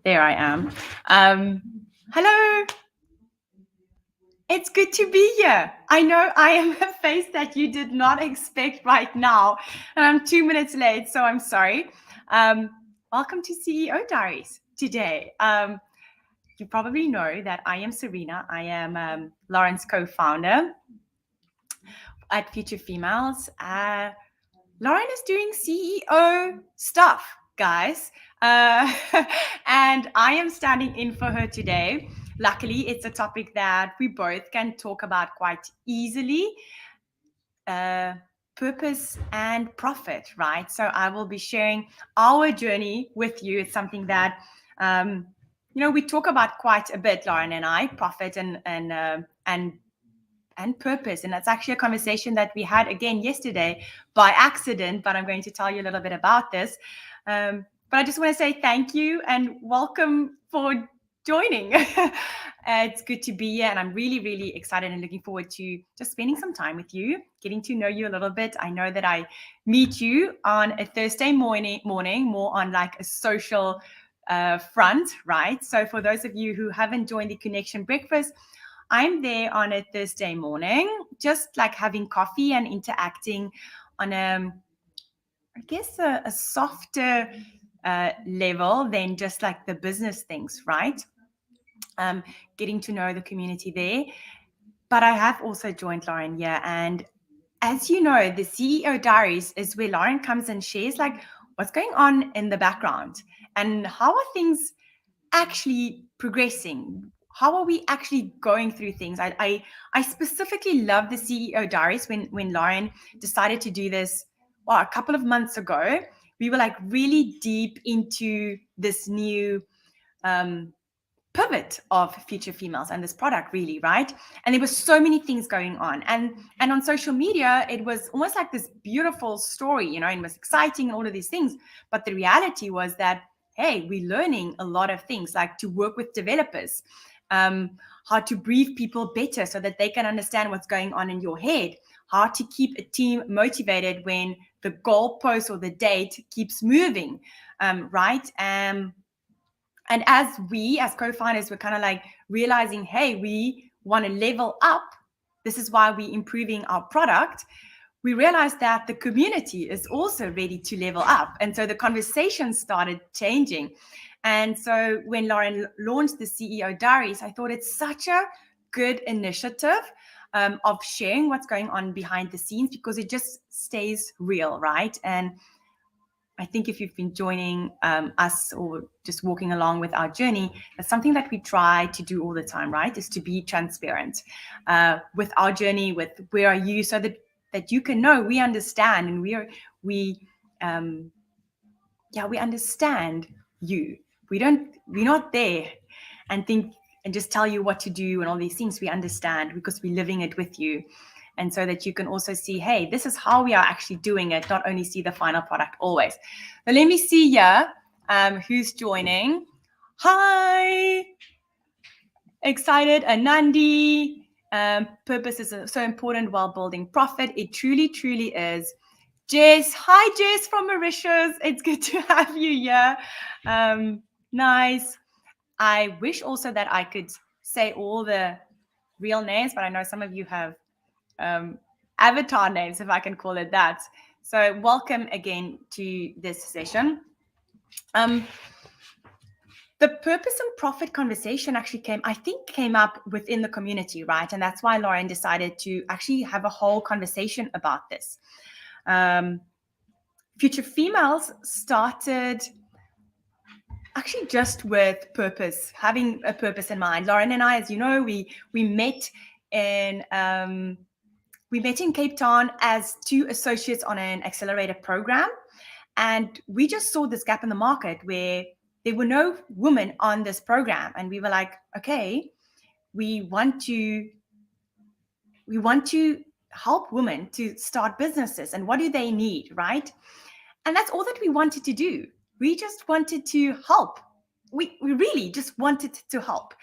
There I am. Hello. It's good to be here. I know I am a face that you did not expect right now, and I'm 2 minutes late, so I'm sorry. Um, Welcome to CEO Diaries today. You probably know that I am Serena. I am Lauren's co-founder at Future Females. Lauren is doing CEO stuff, guys. Uh, and I am standing in for her today. Luckily, it's a topic that we both can talk about quite easily. Purpose and profit, right? So I will be sharing our journey with you. It's something that we talk about quite a bit, Lauren and I, profit and purpose. And that's actually a conversation that we had again yesterday by accident, but I'm going to tell you a little bit about this. But I just want to say thank you and welcome for joining. It's good to be here, and I'm really, really excited and looking forward to just spending some time with you, getting to know you a little bit. I know that I meet you on a Thursday morning, more on like a social front, right? So for those of you who haven't joined the Connection Breakfast, I'm there on a Thursday morning, just like having coffee and interacting on a softer level than just like the business things, right? Getting to know the community there. But I have also joined Lauren here. And as you know, the CEO Diaries is where Lauren comes and shares like what's going on in the background and how are things actually progressing. How are we actually going through things? I specifically love the CEO Diaries when Lauren decided to do this a couple of months ago. We were like really deep into this new pivot of Future Females and this product, really, right? And there were so many things going on, and on social media it was almost like this beautiful story, and it was exciting and all of these things. But the reality was that, hey, we're learning a lot of things, like to work with developers, how to brief people better so that they can understand what's going on in your head, how to keep a team motivated when the goalpost or the date keeps moving, right? And as co-founders, we're kind of like realizing, hey, we want to level up. This is why we're improving our product. We realized that the community is also ready to level up. And so the conversation started changing. And so when Lauren launched the CEO Diaries, I thought it's such a good initiative of sharing what's going on behind the scenes, because it just stays real, right? And I think if you've been joining us or just walking along with our journey, that's something that we try to do all the time, right? Is to be transparent with our journey, with where are you, so that you can know we understand, and we understand you. We're not there and think and just tell you what to do and all these things. We understand because we're living it with you. And so that you can also see, hey, this is how we are actually doing it, not only see the final product always. But let me see here who's joining. Hi. Excited. Anandi. Purpose is so important while building profit. It truly, truly is. Jess. Hi, Jess from Mauritius. It's good to have you here. Nice. I wish also that I could say all the real names, but I know some of you have avatar names, if I can call it that. So welcome again to this session. The purpose and profit conversation actually came up within the community, right? And that's why Lauren decided to actually have a whole conversation about this. Future Females started actually just with purpose, having a purpose in mind. Lauren and I, as you know, we met in Cape Town as two associates on an accelerator program. And we just saw this gap in the market where there were no women on this program. And we were like, okay, we want to help women to start businesses. And what do they need, right? And that's all that we wanted to do. We just wanted to help. We really just wanted to help.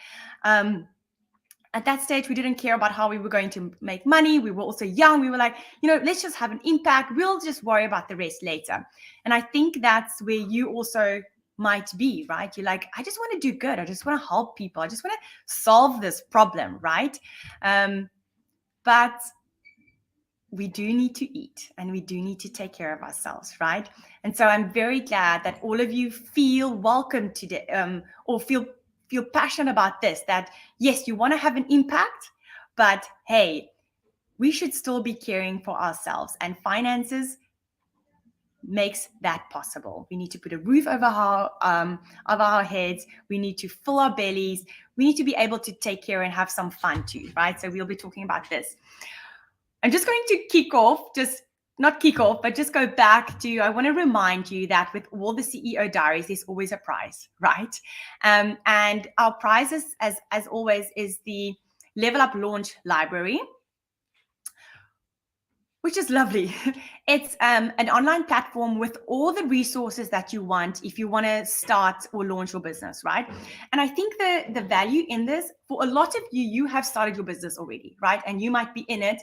At that stage, we didn't care about how we were going to make money. We were also young. We were like, let's just have an impact. We'll just worry about the rest later. And I think that's where you also might be, right? You're like, I just want to do good. I just want to help people. I just want to solve this problem, right? But we do need to eat and we do need to take care of ourselves, right? And so I'm very glad that all of you feel welcome today, or feel passionate about this, that yes, you want to have an impact, but hey, we should still be caring for ourselves, and finances makes that possible. We need to put a roof over our heads. We need to fill our bellies. We need to be able to take care and have some fun too, right? So we'll be talking about this. I'm just going to kick off, just not kick off, but just go back to, I want to remind you that with all the CEO Diaries, there's always a prize, right? And our prizes, as always, is the Level Up Launch Library, which is lovely. It's an online platform with all the resources that you want if you want to start or launch your business, right? And I think the value in this, for a lot of you, you have started your business already, right? And you might be in it.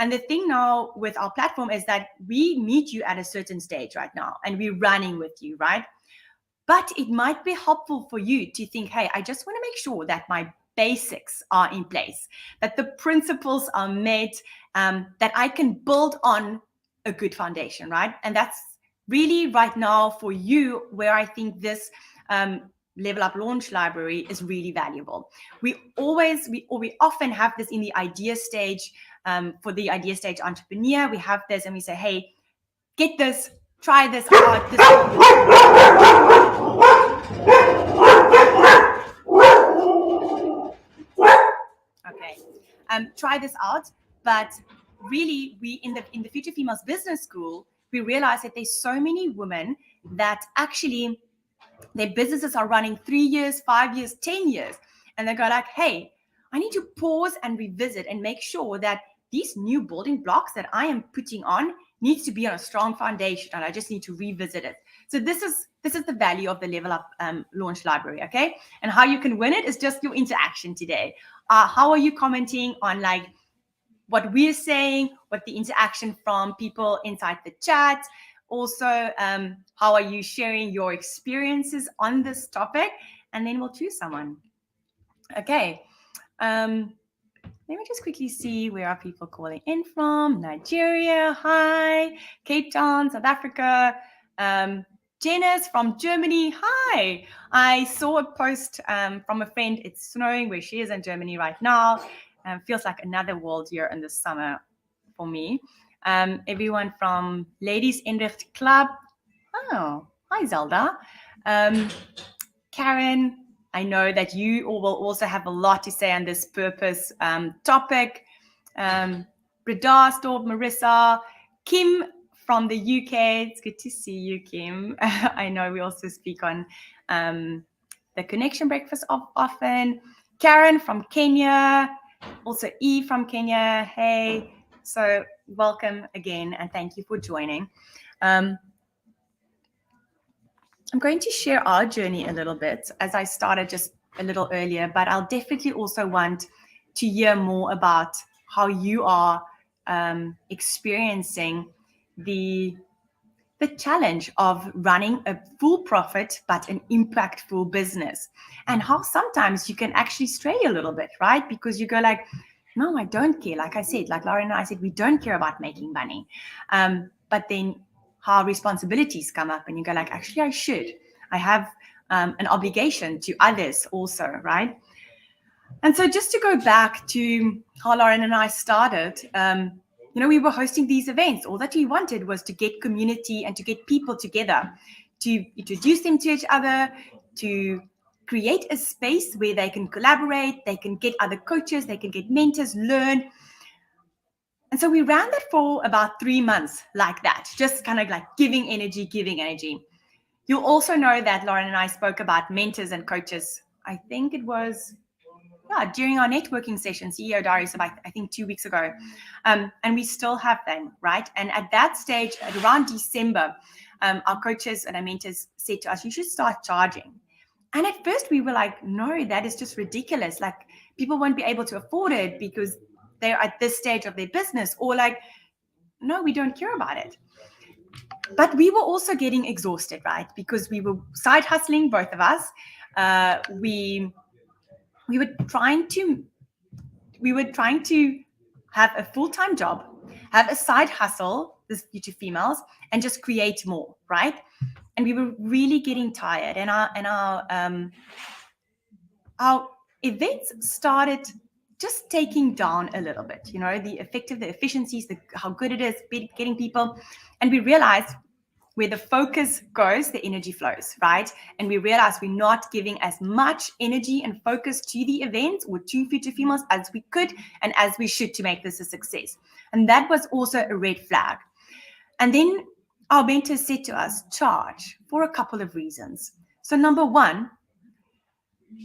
And the thing now with our platform is that we meet you at a certain stage right now, and we're running with you, right? But it might be helpful for you to think, hey, I just want to make sure that my basics are in place, that the principles are met, that I can build on a good foundation, right? And that's really right now for you where I think this Level Up Launch Library is really valuable. We often have this in the idea stage. For the idea stage entrepreneur, we have this and we say, hey, get this, try this out. Okay, try this out. But really, we in the Future Females Business School, we realize that there's so many women that actually their businesses are running 3 years, 5 years, 10 years, and they go like, hey, I need to pause and revisit and make sure that these new building blocks that I am putting on needs to be on a strong foundation, and I just need to revisit it. So this is the value of the Level Up Launch Library, okay? And how you can win it is just your interaction today. How are you commenting on like what we're saying, what the interaction from people inside the chat? Also, how are you sharing your experiences on this topic? And then we'll choose someone. Okay. Let me just quickly see where are people calling in from. Nigeria, hi. Cape Town, South Africa. Janice from Germany, hi. I saw a post from a friend. It's snowing where she is in Germany right now. Feels like another world year in the summer for me. Everyone from Ladies Enricht Club. Oh, hi Zelda. Karen, I know that you all will also have a lot to say on this purpose topic. Brida, Storb, Marissa, Kim from the UK. It's good to see you, Kim. I know we also speak on the Connection Breakfast often. Karen from Kenya, also E from Kenya. Hey, so welcome again and thank you for joining. I'm going to share our journey a little bit as I started just a little earlier, but I'll definitely also want to hear more about how you are experiencing the challenge of running a full profit but an impactful business, and how sometimes you can actually stray a little bit, right? Because you go like, no, I don't care. Like I said, like Lauren and I said, we don't care about making money. But then how responsibilities come up and you go like, actually, I should. I have an obligation to others also, right? And so just to go back to how Lauren and I started, we were hosting these events. All that we wanted was to get community and to get people together, to introduce them to each other, to create a space where they can collaborate, they can get other coaches, they can get mentors, learn. And so we ran that for about 3 months like that, just kind of like giving energy. You'll also know that Lauren and I spoke about mentors and coaches. I think it was during our networking session, CEO Diaries, about I think 2 weeks ago. And we still have them, right? And at that stage, at around December, our coaches and our mentors said to us, you should start charging. And at first we were like, no, that is just ridiculous. Like people won't be able to afford it because they're at this stage of their business, or like, no, we don't care about it. But we were also getting exhausted, right? Because we were side hustling, both of us. We were trying to have a full-time job, have a side hustle, this to females, and just create more, right? And we were really getting tired, and our events started just taking down a little bit, the efficiencies, how good it is getting people. And we realized where the focus goes, the energy flows, right? And we realized we're not giving as much energy and focus to the event or to Future Females as we could and as we should to make this a success. And that was also a red flag. And then our mentor said to us, charge, for a couple of reasons. So number one,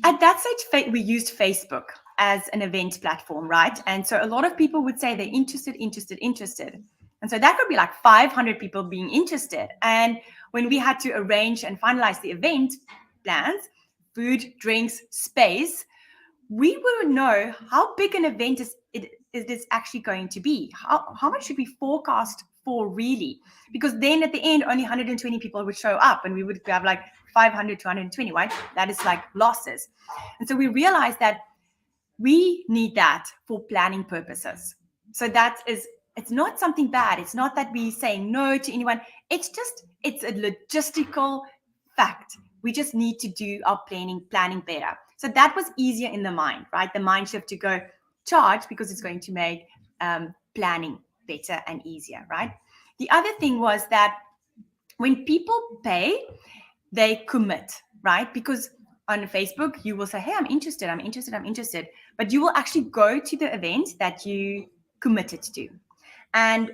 at that stage, we used Facebook as an event platform, right? And so a lot of people would say they're interested. And so that could be like 500 people being interested. And when we had to arrange and finalize the event plans, food, drinks, space, we will know how big an event it is actually going to be. How much should we forecast for really? Because then at the end, only 120 people would show up and we would have like 500 to 120, right? That is like losses. And so we realized that we need that for planning purposes. So it's not something bad. It's not that we say no to anyone. It's a logistical fact. We just need to do our planning better. So that was easier in the mind, right? The mind shift to go charge because it's going to make planning better and easier, right? The other thing was that when people pay, they commit, right? Because on Facebook, you will say, hey, I'm interested. But you will actually go to the event that you committed to. And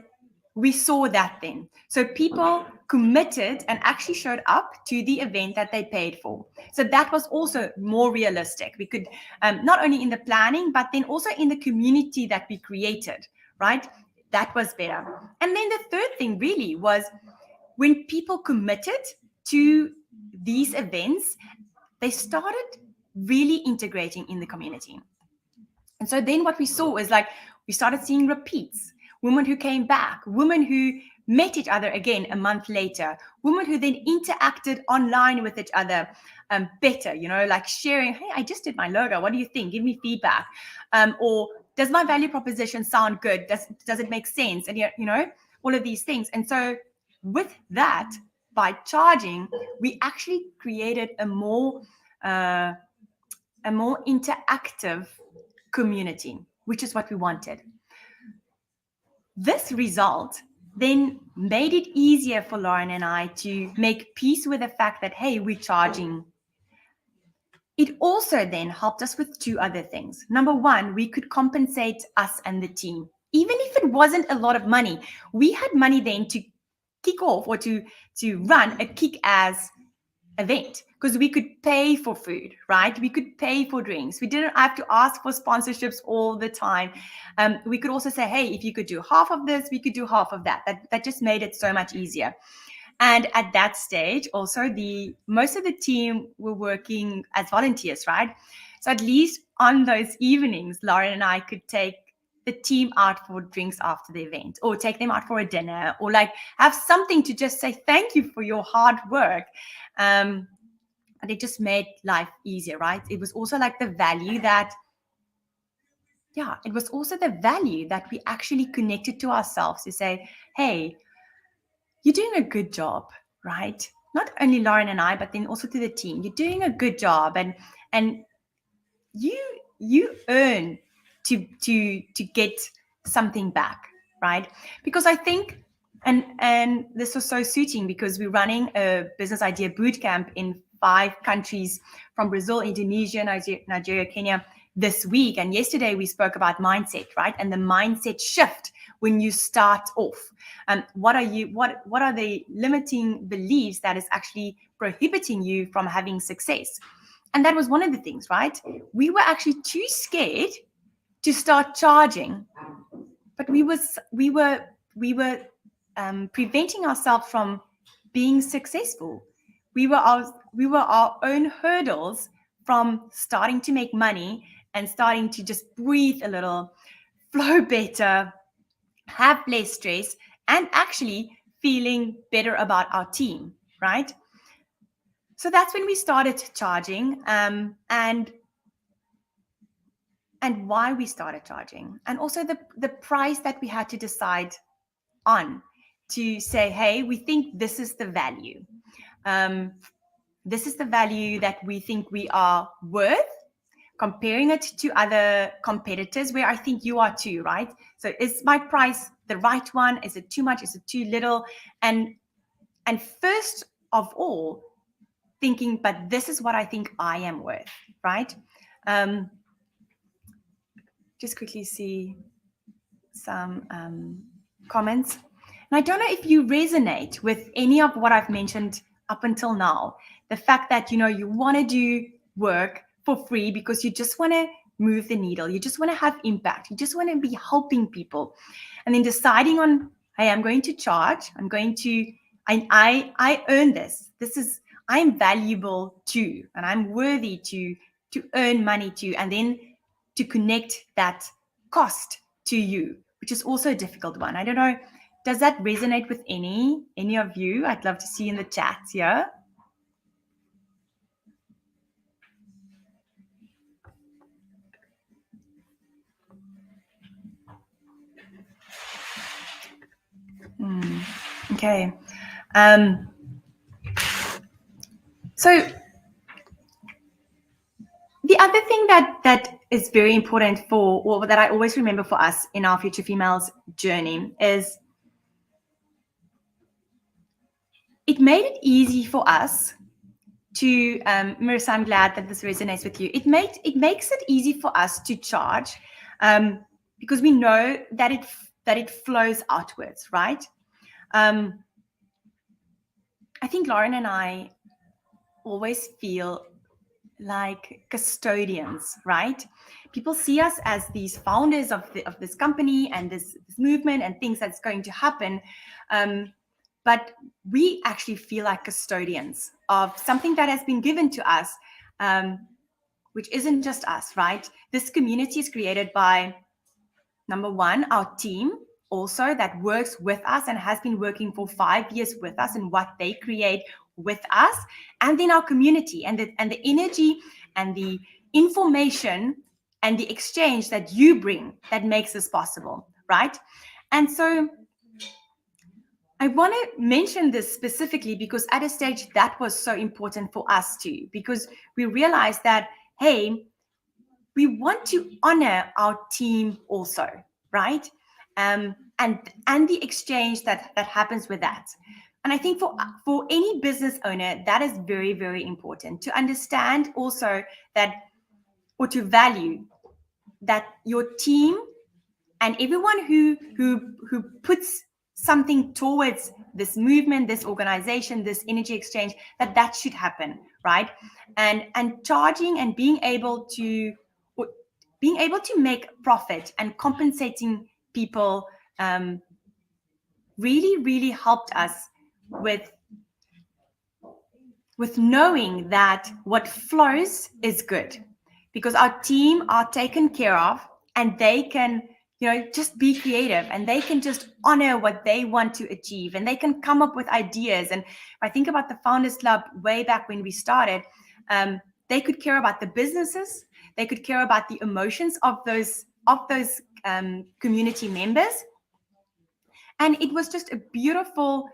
we saw that then. So people committed and actually showed up to the event that they paid for. So that was also more realistic. We could, not only in the planning, but then also in the community that we created, right? That was better. And then the third thing really was when people committed to these events, they started really integrating in the community. And so then what we saw is like, we started seeing repeats, women who came back, women who met each other again a month later, women who then interacted online with each other better, like sharing, hey, I just did my logo. What do you think? Give me feedback. Or does my value proposition sound good? Does it make sense? And, all of these things. And so with that, by charging, we actually created a more interactive community, which is what we wanted. This result then made it easier for Lauren and I to make peace with the fact that, hey, we're charging. It also then helped us with two other things. Number one, we could compensate us and the team. Even if it wasn't a lot of money, we had money then to kick off or to run a kick-ass event because we could pay for food, right? We could pay for drinks. We didn't have to ask for sponsorships all the time. We could also say, hey, if you could do half of this, we could do half of that. That just made it so much easier. And at that stage, also most of the team were working as volunteers, right? So at least on those evenings, Lauren and I could take the team out for drinks after the event, or take them out for a dinner, or like have something to just say thank you for your hard work. And it just made life easier, right? It was also like the value that we actually connected to ourselves to say, hey, you're doing a good job, right? Not only Lauren and I, but then also to the team. You're doing a good job, and you earn to get something back, right? Because I think, and this was so suiting because we're running a business idea bootcamp in 5 countries from Brazil, Indonesia, Nigeria, Kenya this week. And yesterday we spoke about mindset, right? And the mindset shift when you start off. What are the limiting beliefs that is actually prohibiting you from having success? And that was one of the things, right? We were actually too scared to start charging, but we were preventing ourselves from being successful. We were our own hurdles from starting to make money and starting to just breathe a little, flow better, have less stress, and actually feeling better about our team, right? So that's when we started charging, and why we started charging, and also the price that we had to decide on, to say, hey, we think this is the value. This is the value that we think we are worth, comparing it to other competitors where I think you are too, right? So is my price the right one? Is it too much? Is it too little? And first of all, thinking, but this is what I think I am worth, right? Just quickly see some comments. And I don't know if you resonate with any of what I've mentioned up until now. The fact that, you want to do work for free because you just want to move the needle. You just want to have impact. You just want to be helping people. And then deciding on, hey, I'm going to charge. I earn this. I'm valuable too. And I'm worthy to earn money too. And then to connect that cost to you, which is also a difficult one. I don't know. Does that resonate with any of you? I'd love to see in the chat here. Okay. So the other thing that is very important or that I always remember for us in our Future Females journey is it made it easy for us to, Marissa, I'm glad that this resonates with you. It makes it easy for us to charge, because we know that it flows outwards, right? I think Lauren and I always feel like custodians, right? People see us as these founders of this company and this movement and things that's going to happen. But we actually feel like custodians of something that has been given to us, which isn't just us, right? This community is created by, number one, our team, also that works with us and has been working for 5 years with us and what they create with us, and then our community and the energy and the information and the exchange that you bring that makes this possible, right? And so I want to mention this specifically because at a stage that was so important for us too, because we realized that, hey, we want to honor our team also, right? And the exchange that happens with that. And I think for any business owner, that is very, very important to understand also that, or to value that your team and everyone who puts something towards this movement, this organization, this energy exchange, that should happen, right? And charging and being able to make profit and compensating people really, really helped us with knowing that what flows is good, because our team are taken care of and they can, just be creative and they can just honor what they want to achieve and they can come up with ideas. And if I think about the Founders Club way back when we started, they could care about the businesses, they could care about the emotions of those community members, and it was just a beautiful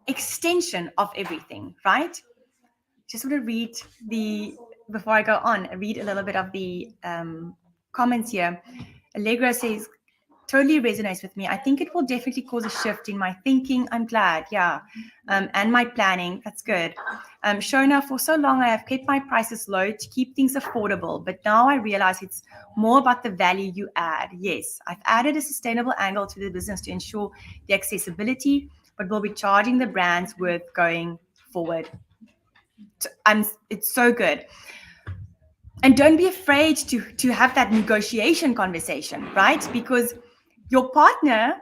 extension of everything, right? Just want to read before I go on, read a little bit of the comments here. Allegra says, totally resonates with me. I think it will definitely cause a shift in my thinking. I'm glad, yeah. And my planning, that's good. Shona, for so long I have kept my prices low to keep things affordable, but now I realize it's more about the value you add. Yes, I've added a sustainable angle to the business to ensure the accessibility, but we'll be charging the brands worth going forward. It's so good. And don't be afraid to have that negotiation conversation, right? Because your partner,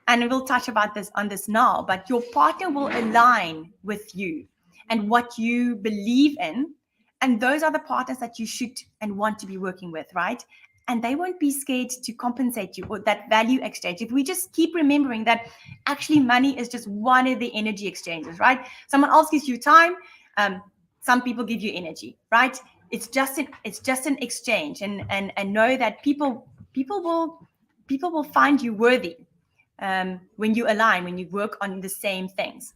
and we'll touch on this now, but your partner will align with you and what you believe in. And those are the partners that you should and want to be working with, right? and they won't be scared to compensate you, or that value exchange. If we just keep remembering that actually money is just one of the energy exchanges, right? Someone else gives you time, some people give you energy, right? It's just an exchange, and know that people will find you worthy when you align, when you work on the same things.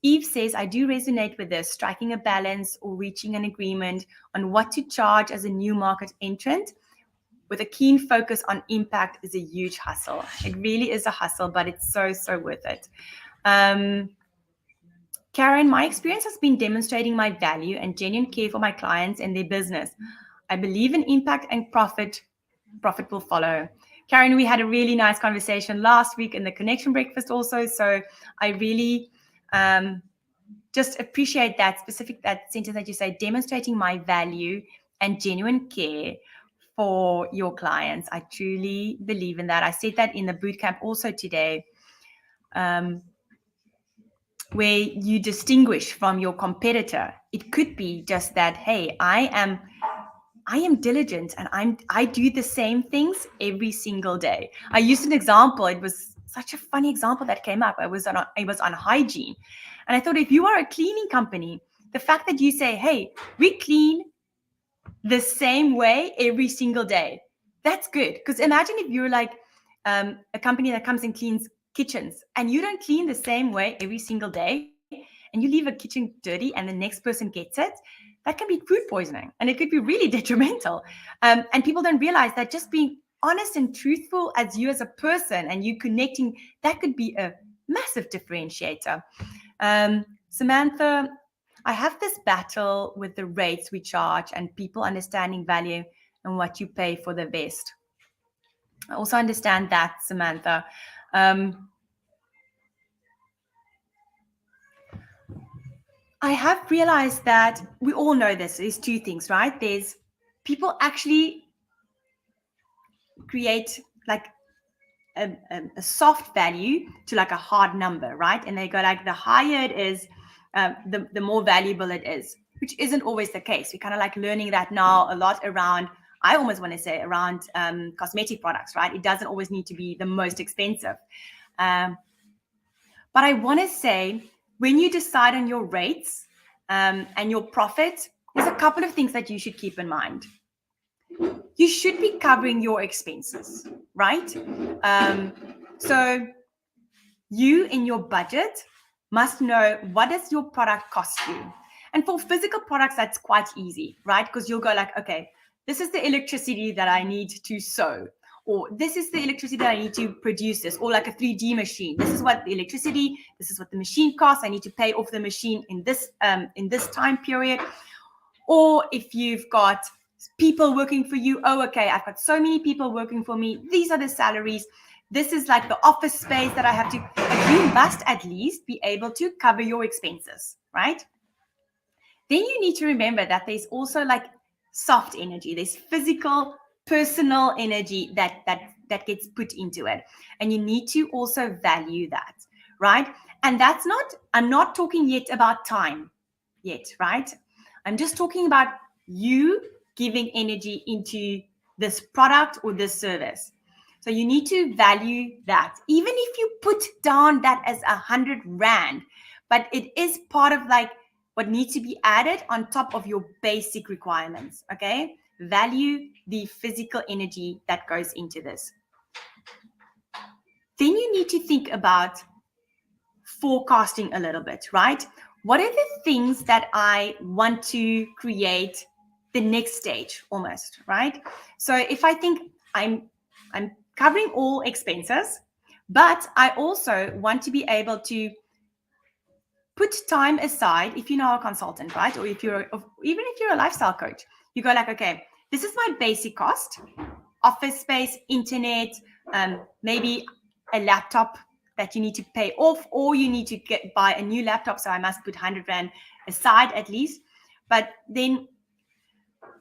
Eve says, I do resonate with this. Striking a balance or reaching an agreement on what to charge as a new market entrant with a keen focus on impact is a huge hustle. It really is a hustle, but it's so, so worth it. Karen, my experience has been demonstrating my value and genuine care for my clients and their business. I believe in impact and profit. Profit will follow. Karen, we had a really nice conversation last week in the Connection Breakfast also. So I really just appreciate that sentence that you say, demonstrating my value and genuine care for your clients. I truly believe in that. I said that in the bootcamp also today, where you distinguish from your competitor. It could be just that, hey, I am diligent and I do the same things every single day. I used an example. It was such a funny example that came up. It was on hygiene. And I thought, if you are a cleaning company, the fact that you say, hey, we clean the same way every single day, that's good. Because imagine if you're like a company that comes and cleans kitchens and you don't clean the same way every single day, and you leave a kitchen dirty and the next person gets it, that can be food poisoning, and it could be really detrimental. And people don't realize that just being honest and truthful as you as a person and you connecting, that could be a massive differentiator. Samantha, I have this battle with the rates we charge and people understanding value and what you pay for the best. I also understand that, Samantha. I have realized that we all know this. There's two things, right? There's people actually create like a soft value to like a hard number, right? And they go like, the higher it is, the more valuable it is, which isn't always the case. We're kind of like learning that now a lot around, I almost want to say around cosmetic products, right? It doesn't always need to be the most expensive. But I want to say, when you decide on your rates and your profit, there's a couple of things that you should keep in mind. You should be covering your expenses, right? So you in your budget must know, what does your product cost you? And for physical products, that's quite easy, right? Because you'll go like, okay, this is the electricity that I need to sew, or this is the electricity that I need to produce this, or like a 3D machine. This is what the electricity, this is what the machine costs. I need to pay off the machine in this time period. Or if you've got people working for you, oh, okay, I've got so many people working for me. These are the salaries. This is like the office space that I have to, like, you must at least be able to cover your expenses, right? Then you need to remember that there's also like soft energy. There's physical, personal energy that gets put into it. And you need to also value that, right? And that's not, I'm not talking yet about time yet, right? I'm just talking about you giving energy into this product or this service. So you need to value that, even if you put down that as 100 Rand, but it is part of like what needs to be added on top of your basic requirements, okay? Value the physical energy that goes into this. Then you need to think about forecasting a little bit, right? What are the things that I want to create the next stage almost, right? So if I think I'm covering all expenses, but I also want to be able to put time aside. If you know a consultant, right? Or if you're, even if you're a lifestyle coach, you go like, okay, this is my basic cost, office space, internet, maybe a laptop that you need to pay off, or you need to buy a new laptop. So I must put 100 Rand aside at least. But then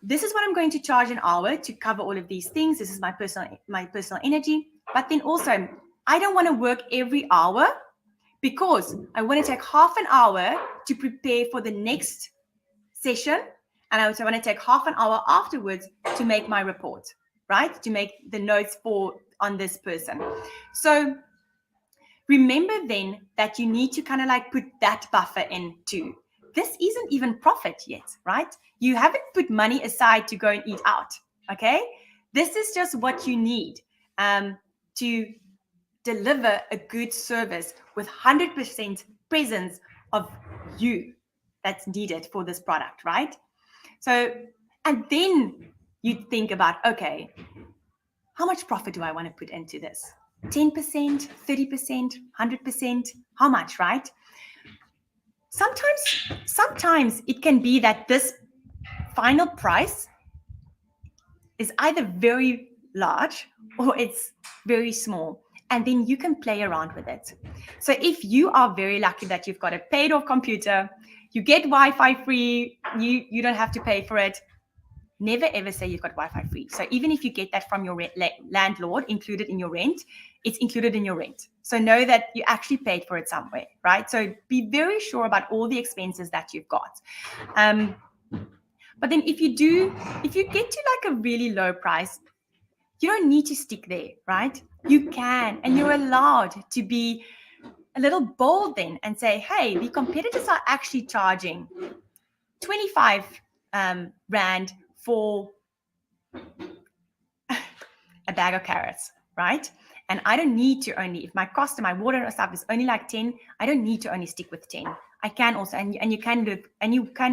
this is what I'm going to charge an hour to cover all of these things. This is my personal energy. But then also, I don't want to work every hour, because I want to take half an hour to prepare for the next session. And I also want to take half an hour afterwards to make my report. right? To make the notes on this person. So remember then that you need to kind of like put that buffer in too. This isn't even profit yet, right? You haven't put money aside to go and eat out, okay? This is just what you need to deliver a good service with 100% presence of you that's needed for this product, right? So, and then you think about, okay, how much profit do I want to put into this? 10%, 30%, 100%? How much, right? Sometimes it can be that this final price is either very large or it's very small. And then you can play around with it. So if you are very lucky that you've got a paid off computer, you get Wi-Fi free, you don't have to pay for it. Never ever say you've got Wi-Fi free. So even if you get that from your landlord included in your rent, it's included in your rent. So know that you actually paid for it somewhere, right? So be very sure about all the expenses that you've got. But then if you get to like a really low price, you don't need to stick there, right? You can, and you're allowed to be a little bold then and say, hey, the competitors are actually charging 25 Rand for a bag of carrots, right? And I don't need to only, if my cost of my water and stuff is only like 10, I don't need to only stick with 10. I can also, and you can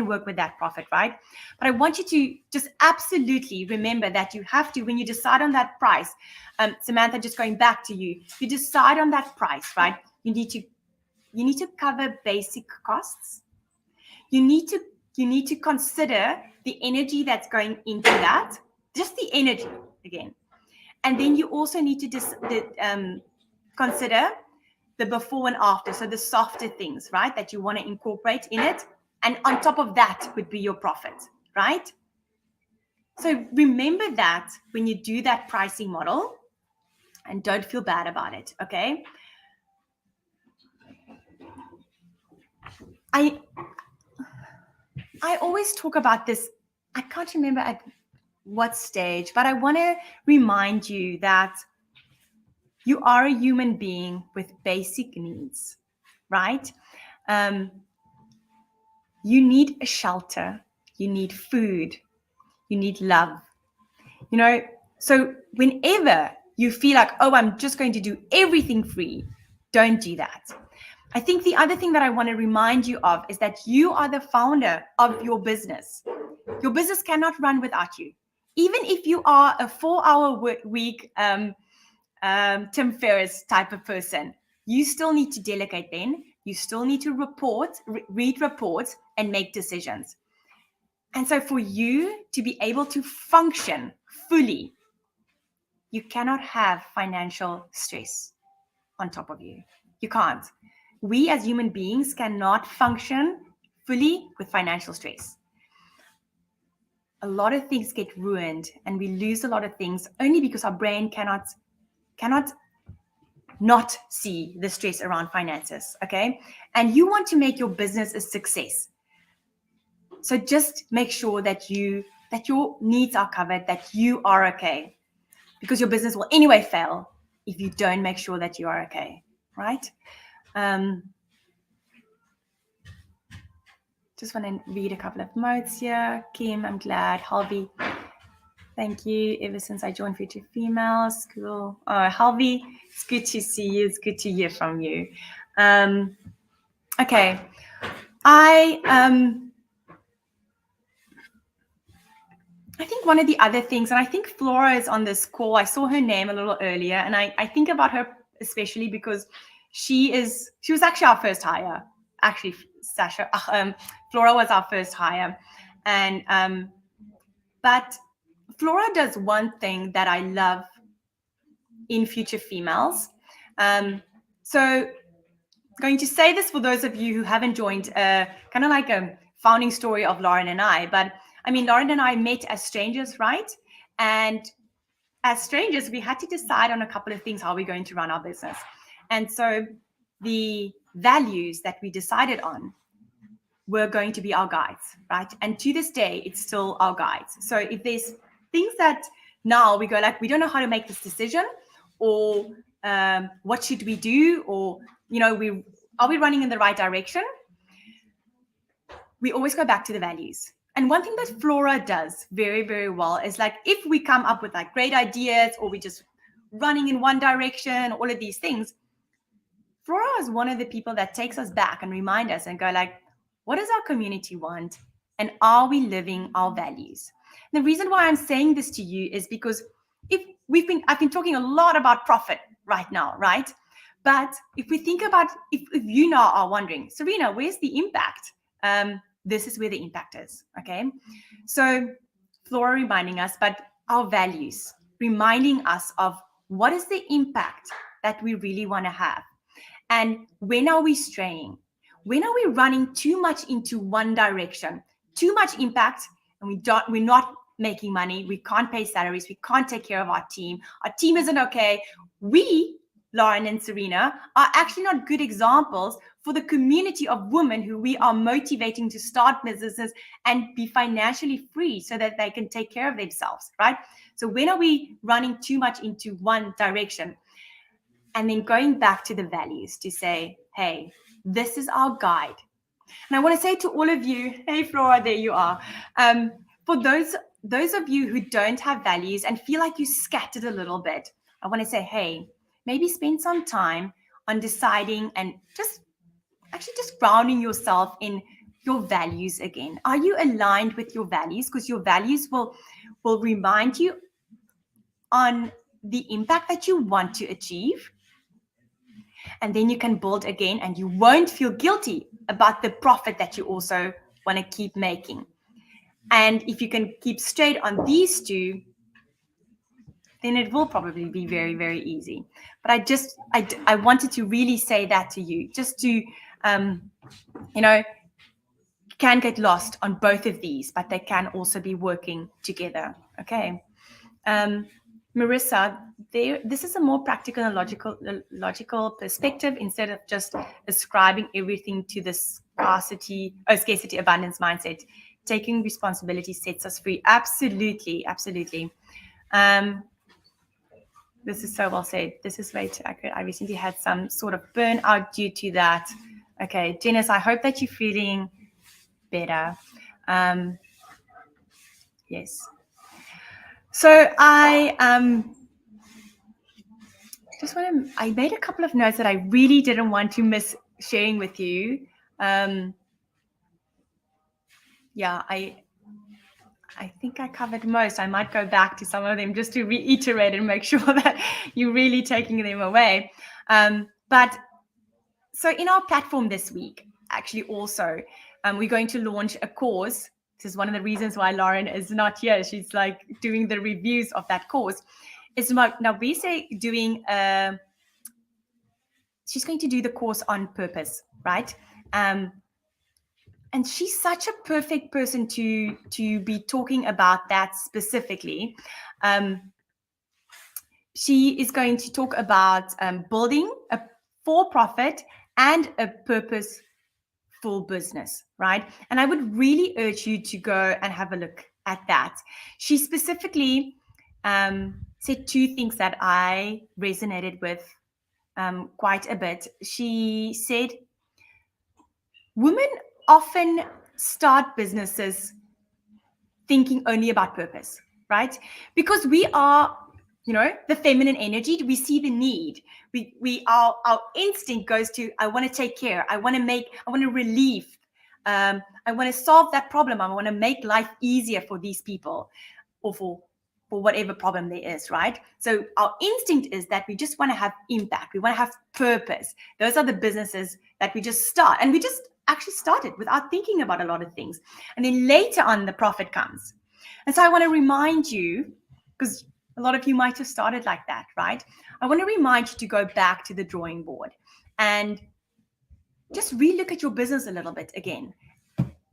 work with that profit, right? But I want you to just absolutely remember that you have to, when you decide on that price, Samantha, just going back to you, you decide on that price, right? You need to cover basic costs. You need to consider the energy that's going into that, just the energy again. And then you also need to consider the before and after, so the softer things, right, that you want to incorporate in it. And on top of that would be your profit, right? So remember that when you do that pricing model, and don't feel bad about it, okay? I always talk about this. I can't remember at what stage, but I want to remind you that you are a human being with basic needs, right? You need a shelter, you need food, you need love. So whenever you feel like, oh, I'm just going to do everything free, don't do that. I think the other thing that I want to remind you of is that you are the founder of your business. Your business cannot run without you. Even if you are a 4-hour week Tim Ferriss type of person, you still need to delegate then. You still need to read reports, and make decisions. And so for you to be able to function fully, you cannot have financial stress on top of you. You can't. We as human beings cannot function fully with financial stress. A lot of things get ruined and we lose a lot of things only because our brain cannot not see the stress around finances, okay? And you want to make your business a success. So just make sure that your needs are covered, that you are okay, because your business will anyway fail if you don't make sure that you are okay, right? Just want to read a couple of notes here. Kim, I'm glad. Halvi, thank you. Ever since I joined Future Females, cool. Oh, Halvi, it's good to see you. It's good to hear from you. Okay. I think one of the other things, and I think Flora is on this call. I saw her name a little earlier, and I think about her especially because she was actually our first hire. Actually, Sasha, Flora was our first hire, and but Flora does one thing that I love in Future Females. So going to say this for those of you who haven't joined, kind of like a founding story of Lauren and I, but I mean, Lauren and I met as strangers, right? And as strangers, we had to decide on a couple of things, how we're going to run our business. And so the values that we decided on were going to be our guides, right? And to this day, it's still our guides. So if there's things that now we go like, we don't know how to make this decision, or what should we do, or are we running in the right direction? We always go back to the values. And one thing that Flora does very, very well is like, if we come up with like great ideas, or we just running in one direction, all of these things, Flora is one of the people that takes us back and remind us and go like, what does our community want? And are we living our values? And the reason why I'm saying this to you is because I've been talking a lot about profit right now, right? But if we think about, if you now are wondering, Serena, where's the impact? This is where the impact is, okay? So Flora reminding us, but our values, reminding us of what is the impact that we really want to have. And when are we straying? When are we running too much into one direction? Too much impact, and we're not making money. We can't pay salaries. We can't take care of our team. Our team isn't okay. We, Lauren and Serena, are actually not good examples for the community of women who we are motivating to start businesses and be financially free so that they can take care of themselves, right? So when are we running too much into one direction? And then going back to the values to say, hey, this is our guide. And I want to say to all of you, hey, Flora, there you are. For those of you who don't have values and feel like you scattered a little bit, I want to say, hey, maybe spend some time on deciding and just grounding yourself in your values again. Are you aligned with your values? Because your values will remind you on the impact that you want to achieve. And then you can build again, and you won't feel guilty about the profit that you also want to keep making. And if you can keep straight on these two, then it will probably be very, very easy. But I wanted to really say that to you, just to, can get lost on both of these, but they can also be working together. Okay. Marissa, this is a more practical and logical perspective instead of just ascribing everything to the scarcity abundance mindset. Taking responsibility sets us free. Absolutely, absolutely. This is so well said. This is way too accurate. I recently had some sort of burnout due to that. Okay, Janice, I hope that you're feeling better. Yes. So I I made a couple of notes that I really didn't want to miss sharing with you. Yeah, I think I covered most. I might go back to some of them just to reiterate and make sure that you're really taking them away. But so in our platform this week, actually also, we're going to launch a course. This is one of the reasons why Lauren is not here. She's like doing the reviews of that course. It's about, now we say doing, she's going to do the course on purpose, right? And she's such a perfect person to be talking about that specifically. She is going to talk about building a for-profit and a purposeful business, right? And I would really urge you to go and have a look at that. She specifically said two things that I resonated with quite a bit. She said, women often start businesses thinking only about purpose, right? Because we are, the feminine energy, we see the need. Our instinct goes to, I want to take care. I want to relieve. I want to solve that problem. I want to make life easier for these people, or for whatever problem there is, right? So our instinct is that we just want to have impact. We want to have purpose. Those are the businesses that we just start. And we just actually started without thinking about a lot of things. And then later on, the profit comes. And so I want to remind you, because a lot of you might have started like that, right? I want to remind you to go back to the drawing board and just relook at your business a little bit again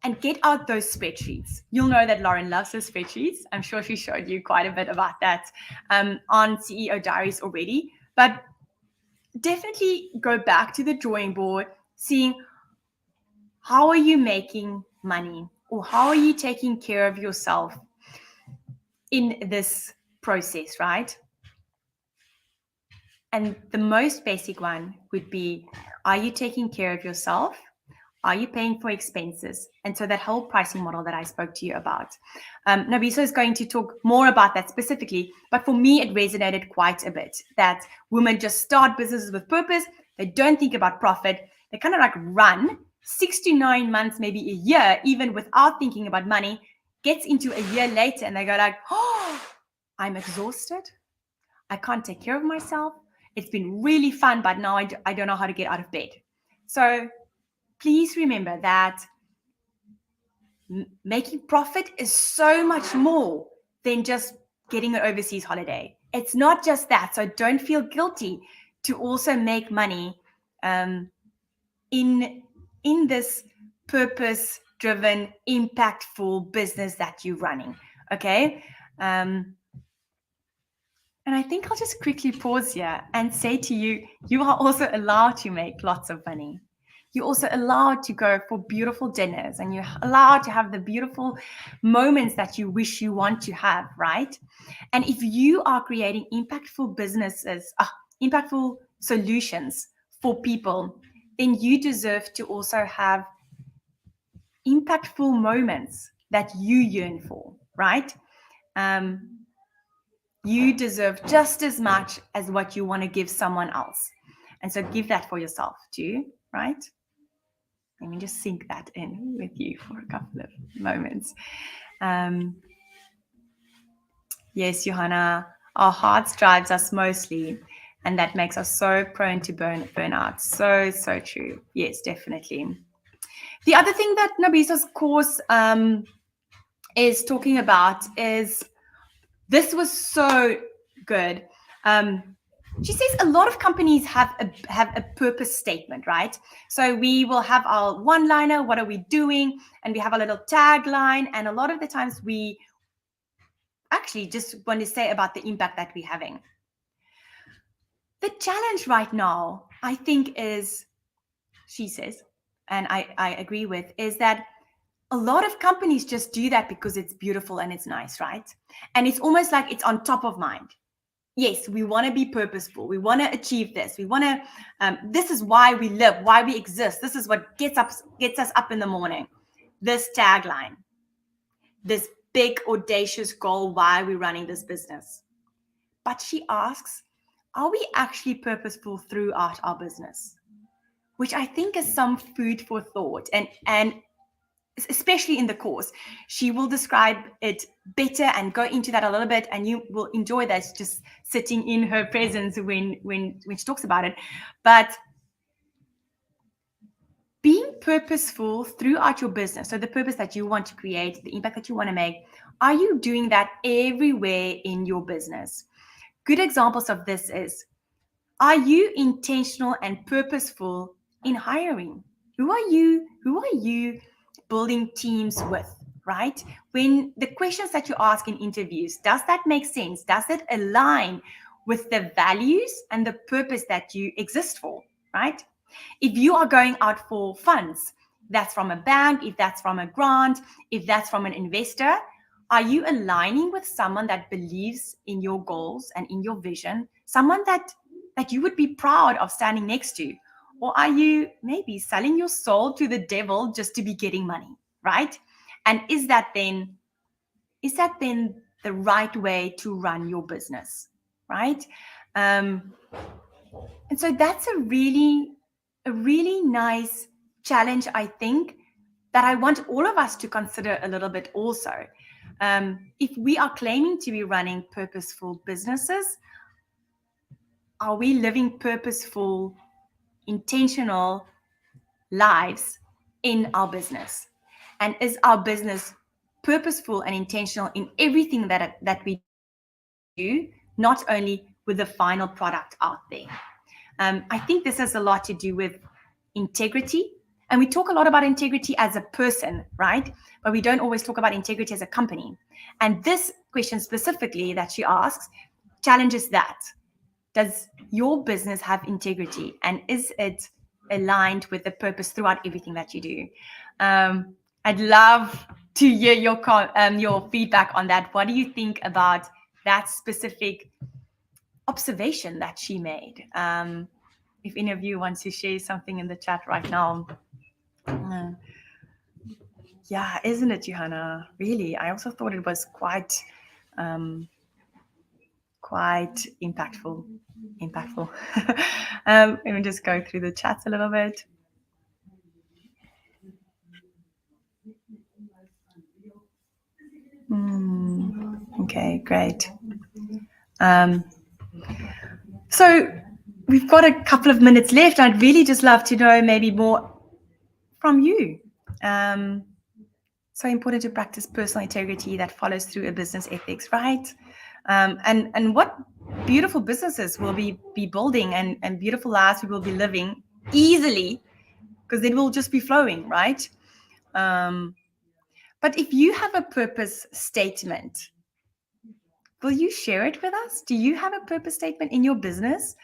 and get out those spreadsheets. You'll know that Lauren loves her spreadsheets. I'm sure she showed you quite a bit about that on CEO Diaries already. But definitely go back to the drawing board, seeing how are you making money, or how are you taking care of yourself in this process, right? And the most basic one would be, are you taking care of yourself? Are you paying for expenses? And so that whole pricing model that I spoke to you about. Nabiso is going to talk more about that specifically, but for me, it resonated quite a bit that women just start businesses with purpose. They don't think about profit. They kind of like run 6 to 9 months, maybe a year, even without thinking about money, gets into a year later and they go like, oh, I'm exhausted. I can't take care of myself. It's been really fun, but now I don't know how to get out of bed. So please remember that making profit is so much more than just getting an overseas holiday. It's not just that. So don't feel guilty to also make money in this purpose-driven, impactful business that you're running. Okay. And I think I'll just quickly pause here and say to you, you are also allowed to make lots of money. You're also allowed to go for beautiful dinners and you're allowed to have the beautiful moments that you wish you want to have, right? And if you are creating impactful businesses, impactful solutions for people, then you deserve to also have impactful moments that you yearn for, right? You deserve just as much as what you want to give someone else. And so give that for yourself too, right? Let me just sink that in with you for a couple of moments. Yes, Johanna, our hearts drives us mostly, and that makes us so prone to burnout. So true. Yes, definitely. The other thing that Nabisa's course is talking about is, this was so good. She says a lot of companies have a purpose statement, right? So we will have our one-liner, what are we doing? And we have a little tagline. And a lot of the times we actually just want to say about the impact that we're having. The challenge right now, I think, is, she says, and I agree with, is that a lot of companies just do that because it's beautiful and it's nice, right? And it's almost like it's on top of mind. Yes, we want to be purposeful. We want to achieve this. We want to, this is why we live, why we exist. This is what gets us up in the morning. This tagline, this big audacious goal, why we're running this business. But she asks, are we actually purposeful throughout our business? Which I think is some food for thought. And especially in the course, she will describe it better and go into that a little bit, and you will enjoy that, just sitting in her presence when she talks about it. But being purposeful throughout your business, so the purpose that you want to create, the impact that you want to make, are you doing that everywhere in your business? Good examples of this is, are you intentional and purposeful in hiring? Who are you building teams with, right? When the questions that you ask in interviews, does that make sense? Does it align with the values and the purpose that you exist for, right? If you are going out for funds, that's from a bank, if that's from a grant, if that's from an investor, are you aligning with someone that believes in your goals and in your vision, someone that you would be proud of standing next to? Or are you maybe selling your soul to the devil just to be getting money, right? And is that then the right way to run your business, right? And so that's a really nice challenge, I think, that I want all of us to consider a little bit also. If we are claiming to be running purposeful businesses, are we living purposeful, intentional lives in our business? And is our business purposeful and intentional in everything that we do, not only with the final product out there? I think this has a lot to do with integrity. And we talk a lot about integrity as a person, right? But we don't always talk about integrity as a company. And this question specifically that she asks challenges that. Does your business have integrity? And is it aligned with the purpose throughout everything that you do? I'd love to hear your feedback on that. What do you think about that specific observation that she made. If any of you wants to share something in the chat right now. Yeah, isn't it, Johanna? Really, I also thought it was quite impactful. Let me just go through the chats a little bit. Okay, great. So we've got a couple of minutes left. I'd really just love to know maybe more from you. So important to practice personal integrity that follows through a business ethics, right? And what beautiful businesses will be building and beautiful lives we will be living easily, because it will just be flowing, right? But if you have a purpose statement, will you share it with us? Do you have a purpose statement in your business,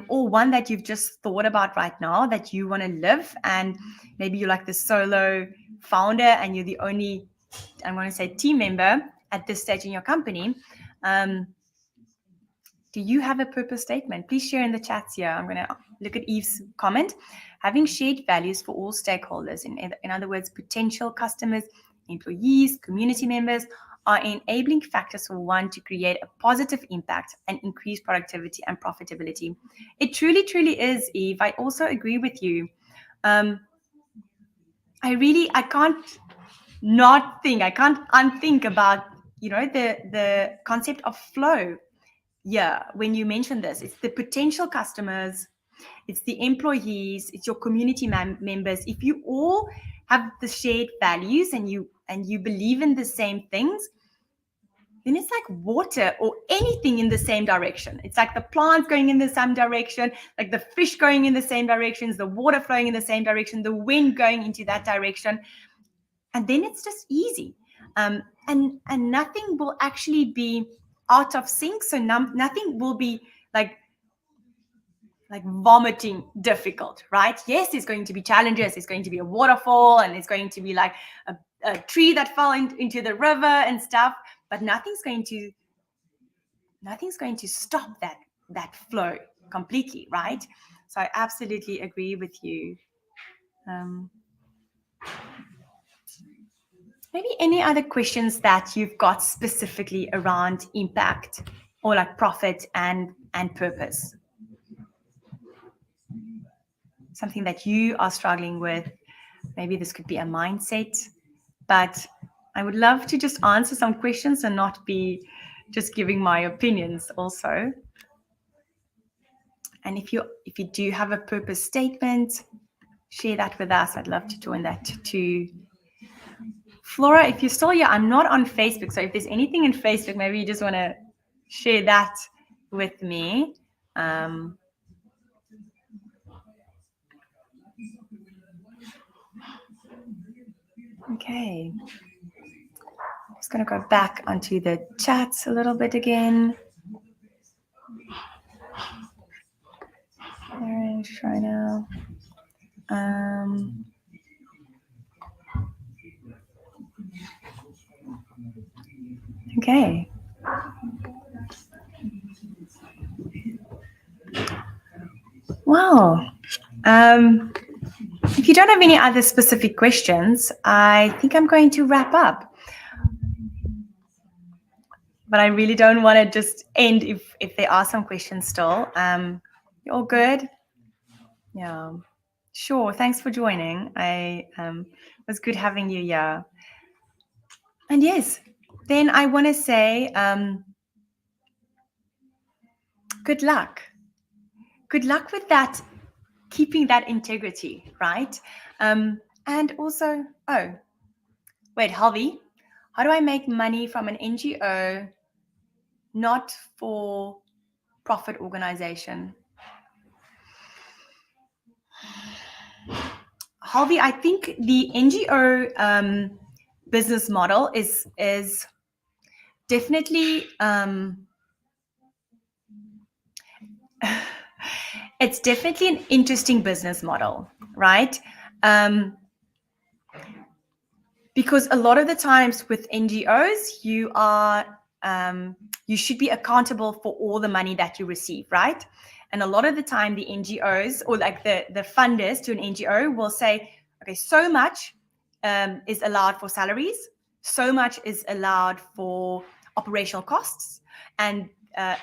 or one that you've just thought about right now that you want to live? And maybe you're like the solo founder and you're the only, I'm going to say, team member at this stage in your company. Do you have a purpose statement? Please share in the chats here. I'm going to look at Eve's comment. Having shared values for all stakeholders, in other words, potential customers, employees, community members, are enabling factors for one to create a positive impact and increase productivity and profitability. It truly, truly is, Eve. I also agree with you. I can't unthink about, the concept of flow. Yeah, when you mention this, it's the potential customers, it's the employees, it's your community members. If you all have the shared values and you believe in the same things, then it's like water or anything in the same direction. It's like the plants going in the same direction, like the fish going in the same directions, the water flowing in the same direction, the wind going into that direction. And then it's just easy. And nothing will actually be out of sync. So nothing will be like vomiting difficult, right? Yes, there's going to be challenges. It's going to be a waterfall, and it's going to be like a tree that fell into the river and stuff. But nothing's going to stop that flow completely, right? So I absolutely agree with you. Maybe any other questions that you've got specifically around impact or like profit and purpose? Something that you are struggling with. Maybe this could be a mindset, but I would love to just answer some questions and not be just giving my opinions also. And if you do have a purpose statement, share that with us. I'd love to join that too. Flora, if you're still here, I'm not on Facebook. So if there's anything in Facebook, maybe you just want to share that with me. Okay. I'm just going to go back onto the chats a little bit again. Try now. Okay. Wow. If you don't have any other specific questions, I think I'm going to wrap up. But I really don't want to just end if there are some questions still. You all good? Yeah. Sure. Thanks for joining. It was good having you here. And yes, then I want to say good luck. Good luck with that, keeping that integrity, right? And also, wait, Harvey, how do I make money from an NGO, not for profit organization? Harvey, I think the NGO business model is definitely it's definitely an interesting business model, right? Because a lot of the times with NGOs, you are you should be accountable for all the money that you receive, right? And a lot of the time, the NGOs or like the funders to an NGO will say, okay, so much is allowed for salaries, so much is allowed for operational costs, and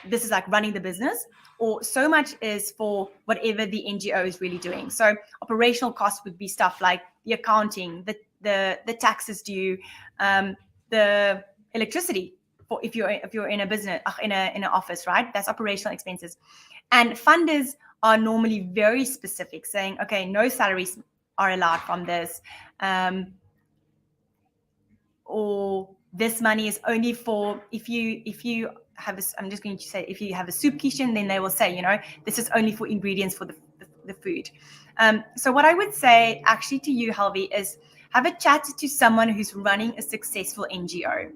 this is like running the business, or so much is for whatever the NGO is really doing. So operational costs would be stuff like the accounting, the taxes due, the electricity for if you're in a business, in an office, right? That's operational expenses. And funders are normally very specific, saying, okay, no salaries are allowed from this, or this money is only for if you have a, I'm just going to say, if you have a soup kitchen, then they will say, this is only for ingredients for the food. So what I would say actually to you, Helvi, is have a chat to someone who's running a successful NGO.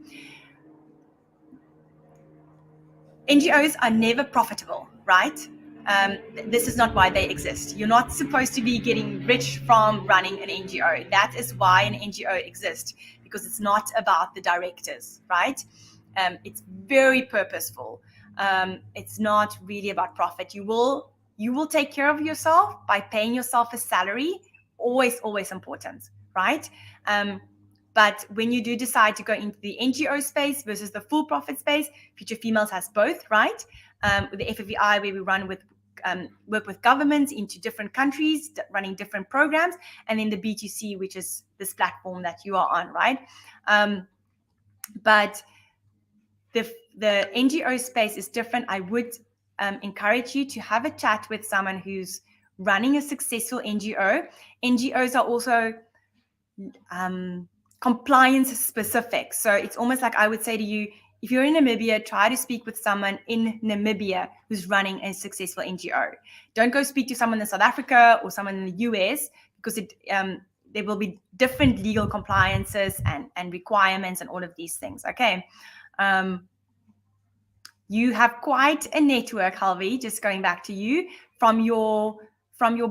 NGOs are never profitable, right? This is not why they exist. You're not supposed to be getting rich from running an NGO. That is why an NGO exists, because it's not about the directors, right? It's very purposeful. It's not really about profit. You will take care of yourself by paying yourself a salary. Always important, right? But when you do decide to go into the NGO space versus the full profit space, Future Females has both, right? With the FFVI, where we work with governments into different countries, running different programs, and then the B2C, which is this platform that you are on, right? But the NGO space is different. I would encourage you to have a chat with someone who's running a successful NGO. NGOs are also compliance specific. So it's almost like I would say to you, if you're in Namibia, try to speak with someone in Namibia who's running a successful NGO. Don't go speak to someone in South Africa or someone in the US, because there will be different legal compliances and requirements and all of these things. Okay. You have quite a network, Helvi, just going back to you from your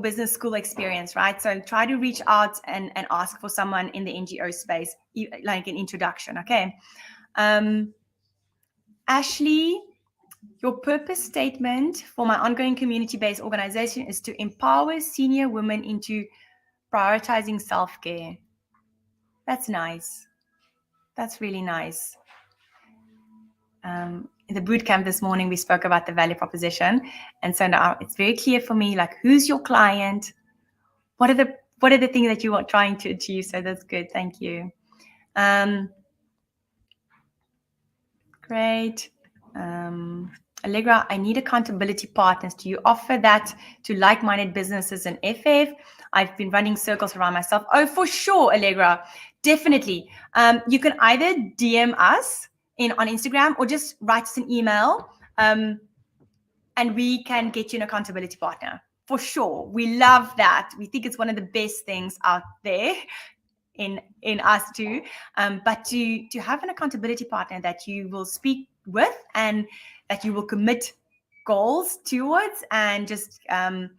business school experience, right? So try to reach out and ask for someone in the NGO space, like an introduction, okay? Ashley, your purpose statement for my ongoing community-based organization is to empower senior women into prioritizing self-care. That's nice. That's really nice. In the boot camp this morning, we spoke about the value proposition. And so now it's very clear for me, like, who's your client? What are the things that you are trying to achieve? So that's good. Thank you. Great. Allegra, I need accountability partners. Do you offer that to like-minded businesses in FF? I've been running circles around myself. Oh, for sure, Allegra. Definitely. You can either DM us on Instagram or just write us an email, and we can get you an accountability partner. For sure. We love that. We think it's one of the best things out there in us too. But to have an accountability partner that you will speak with and that you will commit goals towards, and just have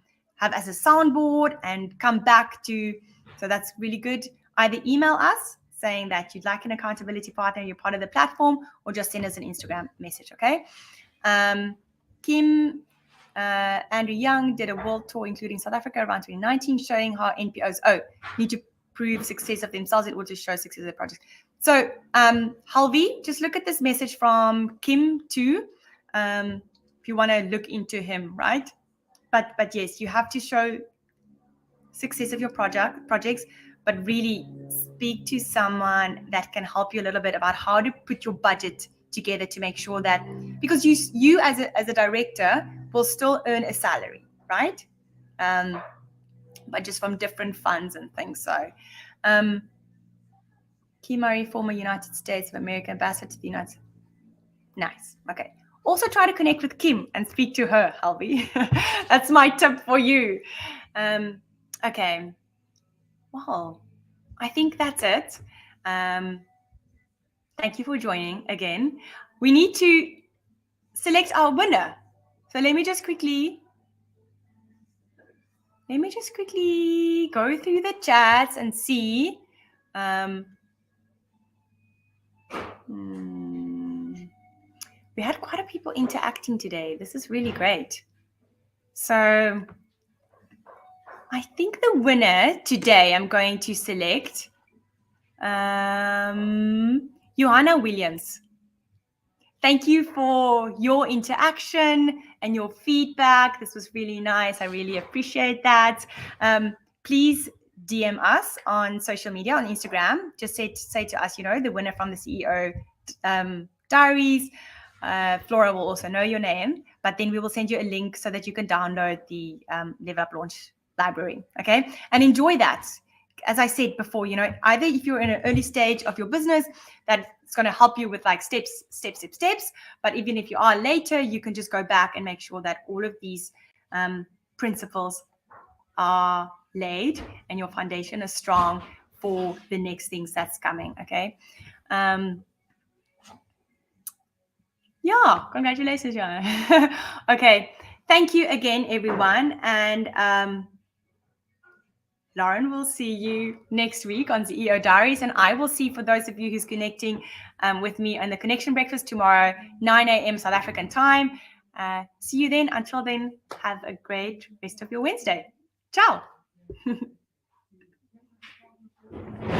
as a soundboard and come back to. So that's really good. Either email us saying that you'd like an accountability partner, you're part of the platform, or just send us an Instagram message, okay? Kim, Andrew Young did a world tour, including South Africa around 2019, showing how NPOs need to prove success of themselves in order to show success of their projects. So, Halvi, just look at this message from Kim too, if you want to look into him, right? But yes, you have to show success of your projects, but really speak to someone that can help you a little bit about how to put your budget together to make sure that, because you as a director will still earn a salary, right? But just from different funds and things. So, Kim Murray, former United States of America ambassador to the United States. Nice. Okay. Also try to connect with Kim and speak to her, Helvi. That's my tip for you. Okay. Well, I think that's it. Thank you for joining again. We need to select our winner. So let me just quickly go through the chats and see. We had quite a people interacting today. This is really great. So I think the winner today I'm going to select Johanna Williams. Thank you for your interaction and your feedback. This was really nice. I really appreciate that. Please DM us on social media, on Instagram. Just say to us, the winner from the CEO Diaries. Flora will also know your name, but then we will send you a link so that you can download the Live Up Launch library. Okay, and enjoy that. As I said before, either if you're in an early stage of your business, that's going to help you with like steps. But even if you are later, you can just go back and make sure that all of these principles are laid and your foundation is strong for the next things that's coming. Okay. Yeah, congratulations, Joanna. Okay, thank you again, everyone. And Lauren will see you next week on CEO Diaries, and I will see for those of you who's connecting with me on the Connection Breakfast tomorrow, 9 a.m. South African time. See you then. Until then, have a great rest of your Wednesday. Ciao.